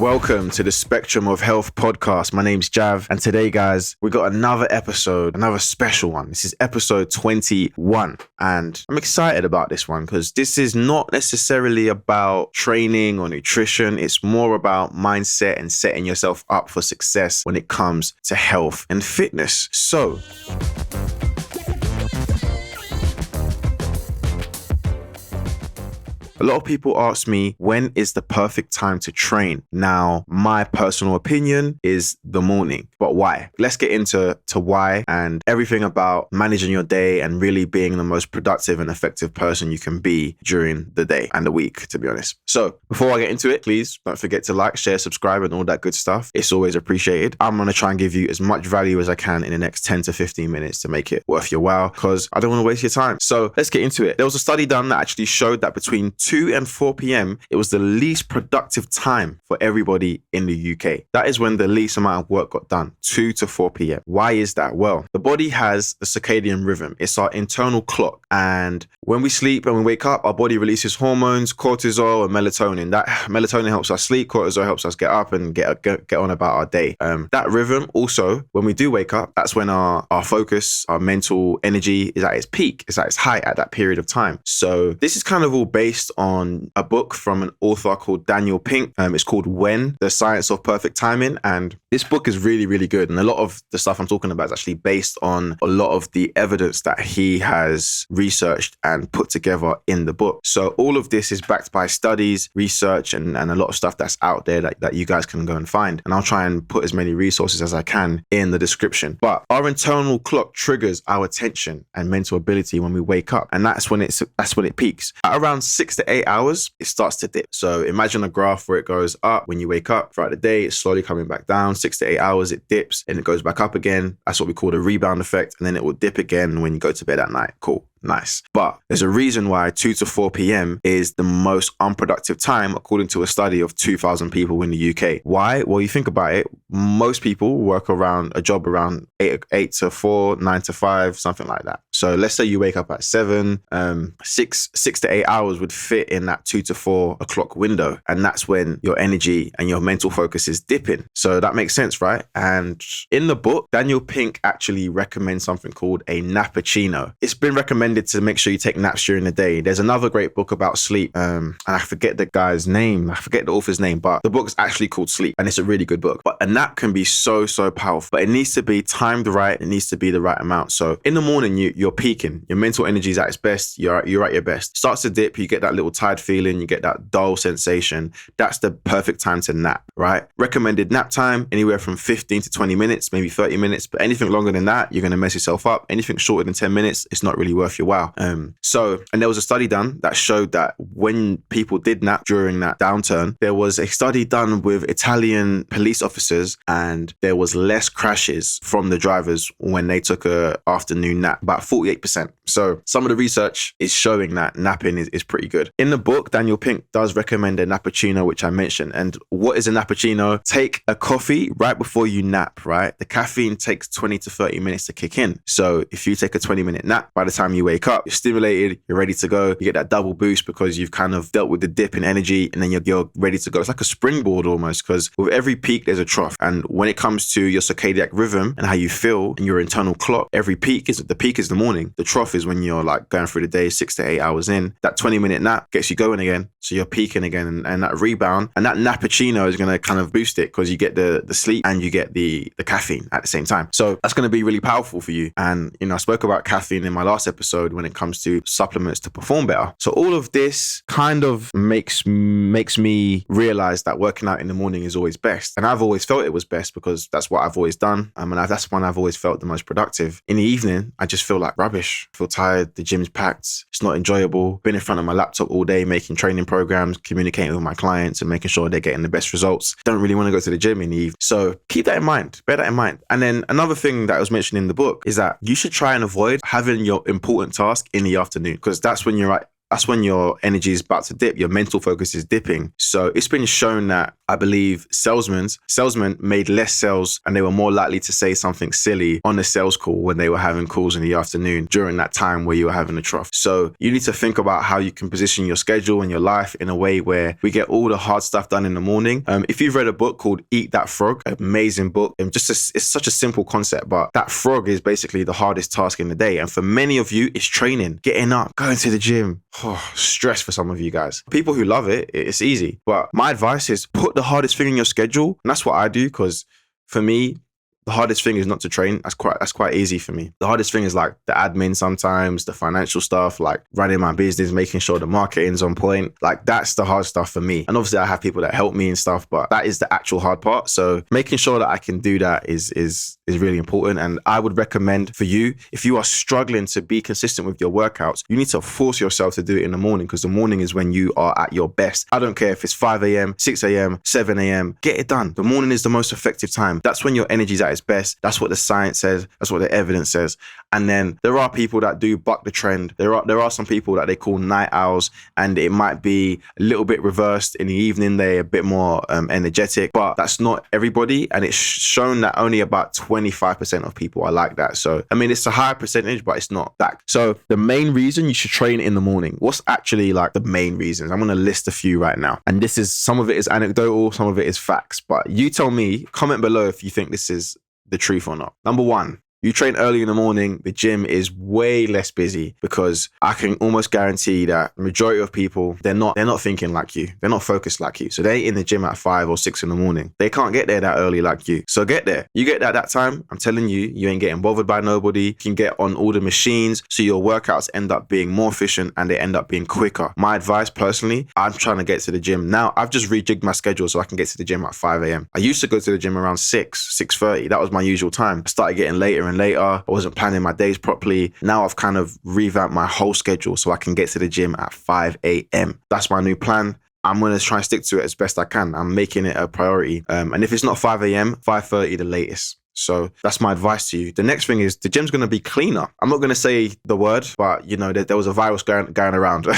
Welcome to the Spectrum of Health podcast. My name's Jav, and today, guys, we got another episode, another special one. This is episode 21, and I'm excited about this one because this is not necessarily about training or nutrition. It's more about mindset and setting yourself up for success when it comes to health and fitness. So, a lot of people ask me, when is the perfect time to train? Now, my personal opinion is the morning. But why? Let's get into why and everything about managing your day and really being the most productive and effective person you can be during the day and the week, to be honest. So before I get into it, please don't forget to like, share, subscribe, and all that good stuff. It's always appreciated. I'm going to try and give you as much value as I can in the next 10 to 15 minutes to make it worth your while, because I don't want to waste your time. So let's get into it. There was a study done that actually showed that between 2 and 4 p.m., it was the least productive time for everybody in the UK. That is when the least amount of work got done, 2 to 4 p.m. Why is that? Well, the body has the circadian rhythm. It's our internal clock. And when we sleep and we wake up, our body releases hormones, cortisol and melatonin. That melatonin helps us sleep, cortisol helps us get up and get on about our day. That rhythm also, when we do wake up, that's when our focus, our mental energy is at its peak, is at its height at that period of time. So this is kind of all based on a book from an author called Daniel Pink. It's called When, The Science of Perfect Timing. And this book is really, really good. And a lot of the stuff I'm talking about is actually based on a lot of the evidence that he has researched and put together in the book. So all of this is backed by studies, research, and a lot of stuff that's out there that you guys can go and find. And I'll try and put as many resources as I can in the description. But our internal clock triggers our attention and mental ability when we wake up. And that's when it peaks. At around 6 to 8 hours, it starts to dip. So imagine a graph where it goes up when you wake up throughout the day, it's slowly coming back down. 6 to 8 hours, it dips and it goes back up again. That's what we call the rebound effect. And then it will dip again when you go to bed at night. Cool. Nice. But there's a reason why 2 to 4 p.m. is the most unproductive time, according to a study of 2,000 people in the UK. Why? Well, you think about it, most people work around a job around 8 to 4, 9 to 5, something like that. So let's say you wake up at 7, 6 to 8 hours would fit in that 2 to 4 o'clock window. And that's when your energy and your mental focus is dipping. So that makes sense, right? And in the book, Daniel Pink actually recommends something called a nappuccino. It's been recommended to make sure you take naps during the day. There's another great book about sleep, and I forget the guy's name. I forget the author's name, but the book's actually called Sleep, and it's a really good book. But a nap can be so powerful, but it needs to be timed right. It needs to be the right amount. So in the morning, you're peaking. Your mental energy is at its best. You're at your best. Starts to dip. You get that little tired feeling. You get that dull sensation. That's the perfect time to nap, right? Recommended nap time, anywhere from 15 to 20 minutes, maybe 30 minutes. But anything longer than that, you're going to mess yourself up. Anything shorter than 10 minutes, it's not really worth your while. And there was a study done that showed that when people did nap during that downturn, there was a study done with Italian police officers, and there was less crashes from the drivers when they took a afternoon nap, about 48%. So some of the research is showing that napping is pretty good. In the book, Daniel Pink does recommend a nappuccino, which I mentioned. And what is a nappuccino? Take a coffee right before you nap, right? The caffeine takes 20 to 30 minutes to kick in. So if you take a 20-minute nap, by the time you wake up, you're stimulated, you're ready to go. You get that double boost because you've kind of dealt with the dip in energy, and then you're ready to go. It's like a springboard almost, because with every peak, there's a trough. And when it comes to your circadian rhythm and how you feel in your internal clock, every peak is the morning. The trough is when you're like going through the day, 6 to 8 hours in. That 20-minute nap gets you going again. So you're peaking again, and that rebound. And that nappuccino is going to kind of boost it because you get the sleep and you get the caffeine at the same time. So that's going to be really powerful for you. And, I spoke about caffeine in my last episode when it comes to supplements to perform better. So all of this kind of makes me realize that working out in the morning is always best. And I've always felt it was best because that's what I've always done. And that's when I've always felt the most productive. In the evening, I just feel like rubbish. I feel tired. The gym's packed. It's not enjoyable. Been in front of my laptop all day, making training programs, communicating with my clients and making sure they're getting the best results. Don't really want to go to the gym in the evening. So keep that in mind. Bear that in mind. And then another thing that was mentioned in the book is that you should try and avoid having your important task in the afternoon, because that's when you're that's when your energy is about to dip. Your mental focus is dipping. So it's been shown that I believe salesmen made less sales and they were more likely to say something silly on the sales call when they were having calls in the afternoon during that time where you were having a trough. So you need to think about how you can position your schedule and your life in a way where we get all the hard stuff done in the morning. If you've read a book called Eat That Frog, amazing book. It's such a simple concept, but that frog is basically the hardest task in the day. And for many of you, it's training, getting up, going to the gym. Stress for some of you guys. People who love it, it's easy. But my advice is put the hardest thing in your schedule. And that's what I do, because for me, the hardest thing is not to train. That's quite easy for me. The hardest thing is like the admin sometimes, the financial stuff, like running my business, making sure the marketing's on point. Like that's the hard stuff for me. And obviously I have people that help me and stuff, but that is the actual hard part. So making sure that I can do that is really important. And I would recommend for you, if you are struggling to be consistent with your workouts, you need to force yourself to do it in the morning, because the morning is when you are at your best. I don't care if it's 5 a.m., 6 a.m., 7 a.m., get it done. The morning is the most effective time. That's when your energy's at its best. That's what the science says. That's what the evidence says. And then there are people that do buck the trend. There are some people that they call night owls, and it might be a little bit reversed in the evening. They're a bit more energetic, but that's not everybody. And it's shown that only about 25% of people are like that. So, I mean, it's a high percentage, but it's not that. So the main reason you should train in the morning, what's actually like the main reasons? I'm going to list a few right now. And this is, some of it is anecdotal, some of it is facts, but you tell me, comment below if you think this is the truth or not. Number one, you train early in the morning, the gym is way less busy, because I can almost guarantee that the majority of people, they're not thinking like you. They're not focused like you. So they ain't in the gym at 5 or 6 in the morning. They can't get there that early like you. So get there. You get there at that time, I'm telling you, you ain't getting bothered by nobody. You can get on all the machines. So your workouts end up being more efficient and they end up being quicker. My advice personally, I'm trying to get to the gym. Now I've just rejigged my schedule so I can get to the gym at 5 a.m. I used to go to the gym around 6:30. That was my usual time. I started getting later and later. I wasn't planning my days properly. Now I've kind of revamped my whole schedule so I can get to the gym at 5 a.m. That's my new plan. I'm going to try and stick to it as best I can. I'm making it a priority. And if it's not 5 a.m., 5:30 the latest. So that's my advice to you. The next thing is the gym's going to be cleaner. I'm not going to say the word, but you know, there was a virus going around.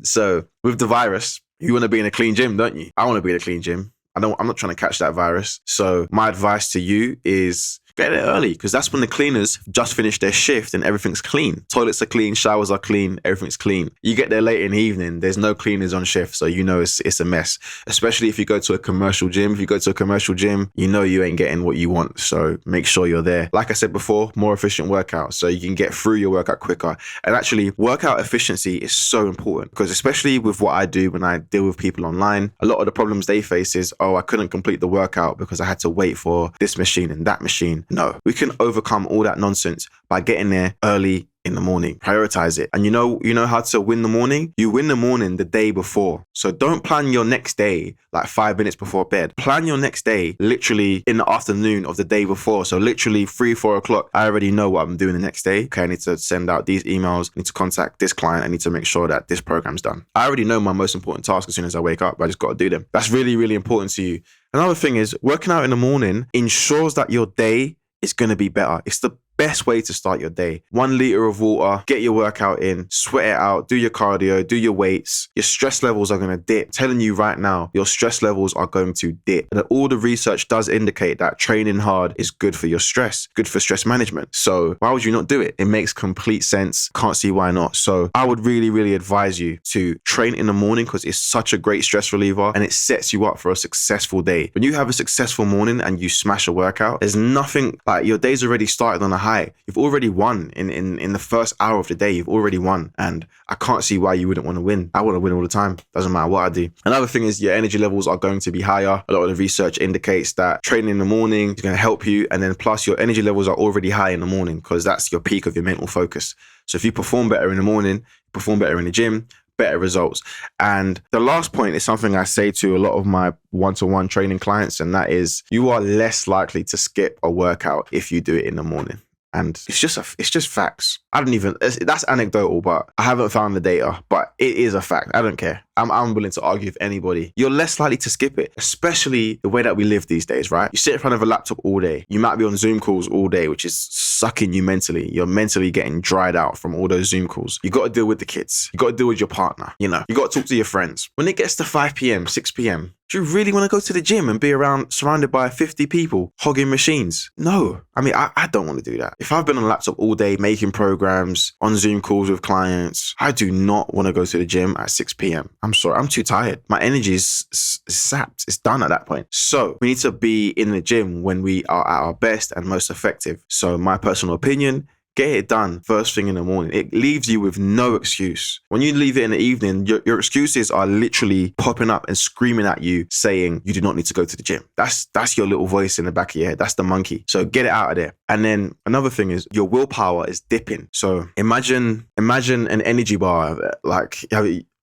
So with the virus, you want to be in a clean gym, don't you? I want to be in a clean gym. I'm not trying to catch that virus. So my advice to you is get there early, because that's when the cleaners just finish their shift and everything's clean. Toilets are clean, showers are clean, everything's clean. You get there late in the evening, there's no cleaners on shift, so you know it's a mess. Especially if you go to a commercial gym. If you go to a commercial gym, you know you ain't getting what you want, so make sure you're there. Like I said before, more efficient workout, so you can get through your workout quicker. And actually, workout efficiency is so important, because especially with what I do when I deal with people online, a lot of the problems they face is, oh, I couldn't complete the workout because I had to wait for this machine and that machine. No, we can overcome all that nonsense by getting there early in the morning. Prioritize it. And you know how to win the morning? You win the morning the day before. So don't plan your next day like 5 minutes before bed. Plan your next day literally in the afternoon of the day before. So literally 3-4 o'clock, I already know what I'm doing the next day. Okay, I need to send out these emails, I need to contact this client, I need to make sure that this program's done. I already know my most important task as soon as I wake up. I just got to do them. That's really, really important to you. Another thing is, working out in the morning ensures that your day is going to be better. It's the best way to start your day. 1 liter of water, get your workout in, sweat it out, do your cardio, do your weights. Your stress levels are going to dip. I'm telling you right now, your stress levels are going to dip. And all the research does indicate that training hard is good for your stress, good for stress management. So why would you not do it? It makes complete sense. Can't see why not. So I would really, really advise you to train in the morning, because it's such a great stress reliever and it sets you up for a successful day. When you have a successful morning and you smash a workout, there's nothing like, your day's already started on a high. You've already won in the first hour of the day. You've already won, and I can't see why you wouldn't want to win. I want to win all the time. Doesn't matter what I do. Another thing is your energy levels are going to be higher. A lot of the research indicates that training in the morning is going to help you, and then plus your energy levels are already high in the morning, because that's your peak of your mental focus. So if you perform better in the morning, perform better in the gym, better results. And the last point is something I say to a lot of my one-to-one training clients, and that is, you are less likely to skip a workout if you do it in the morning. And it's just facts. That's anecdotal, but I haven't found the data, but it is a fact. I don't care. I'm willing to argue with anybody. You're less likely to skip it, especially the way that we live these days, right? You sit in front of a laptop all day. You might be on Zoom calls all day, which is sucking you mentally. You're mentally getting dried out from all those Zoom calls. You got to deal with the kids. You got to deal with your partner. You got to talk to your friends. When it gets to 5 p.m., 6 p.m., do you really want to go to the gym and be surrounded by 50 people hogging machines? No. I mean, I don't want to do that. If I've been on a laptop all day making programs, on Zoom calls with clients, I do not want to go to the gym at 6 p.m. I'm sorry, I'm too tired. My energy is sapped. It's done at that point. So we need to be in the gym when we are at our best and most effective. So my personal opinion, get it done first thing in the morning. It leaves you with no excuse. When you leave it in the evening, your excuses are literally popping up and screaming at you saying you do not need to go to the gym. That's your little voice in the back of your head. That's the monkey. So get it out of there. And then another thing is your willpower is dipping. So imagine an energy bar, like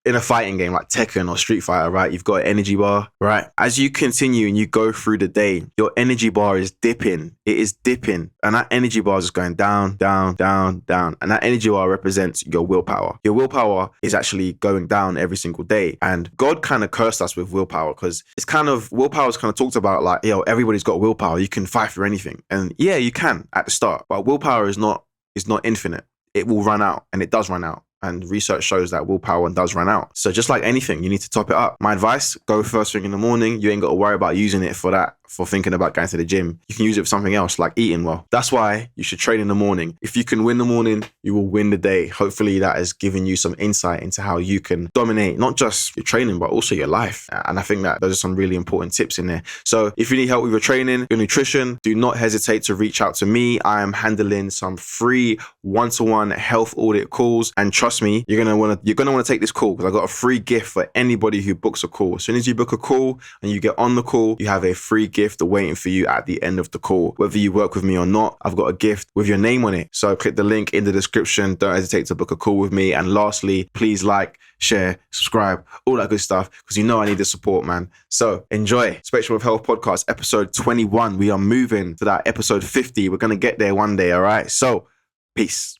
in a fighting game like Tekken or Street Fighter, right? You've got an energy bar, right? As you continue and you go through the day, your energy bar is dipping. It is dipping. And that energy bar is just going down, down, down, down. And that energy bar represents your willpower. Your willpower is actually going down every single day. And God kind of cursed us with willpower because willpower is kind of talked about like, everybody's got willpower. You can fight for anything. And yeah, you can at the start. But willpower is not infinite. It will run out, and it does run out. And research shows that willpower does run out. So just like anything, you need to top it up. My advice, go first thing in the morning. You ain't got to worry about using it for thinking about going to the gym. You can use it for something else, like eating well. That's why you should train in the morning. If you can win the morning, you will win the day. Hopefully that has given you some insight into how you can dominate not just your training, but also your life. And I think that those are some really important tips in there. So if you need help with your training, your nutrition, do not hesitate to reach out to me. I am handling some free one-to-one health audit calls, and trust me, you're gonna want to take this call because I got a free gift for anybody who books a call. As soon as you book a call and you get on the call, you have a free gift waiting for you at the end of the call. Whether you work with me or not, I've got a gift with your name on it. So click the link in the description. Don't hesitate to book a call with me. And lastly, please like, share, subscribe, all that good stuff, because I need the support, man. So enjoy Spectrum of Health Podcast, episode 21. We are moving to that episode 50. We're going to get there one day, all right? So peace.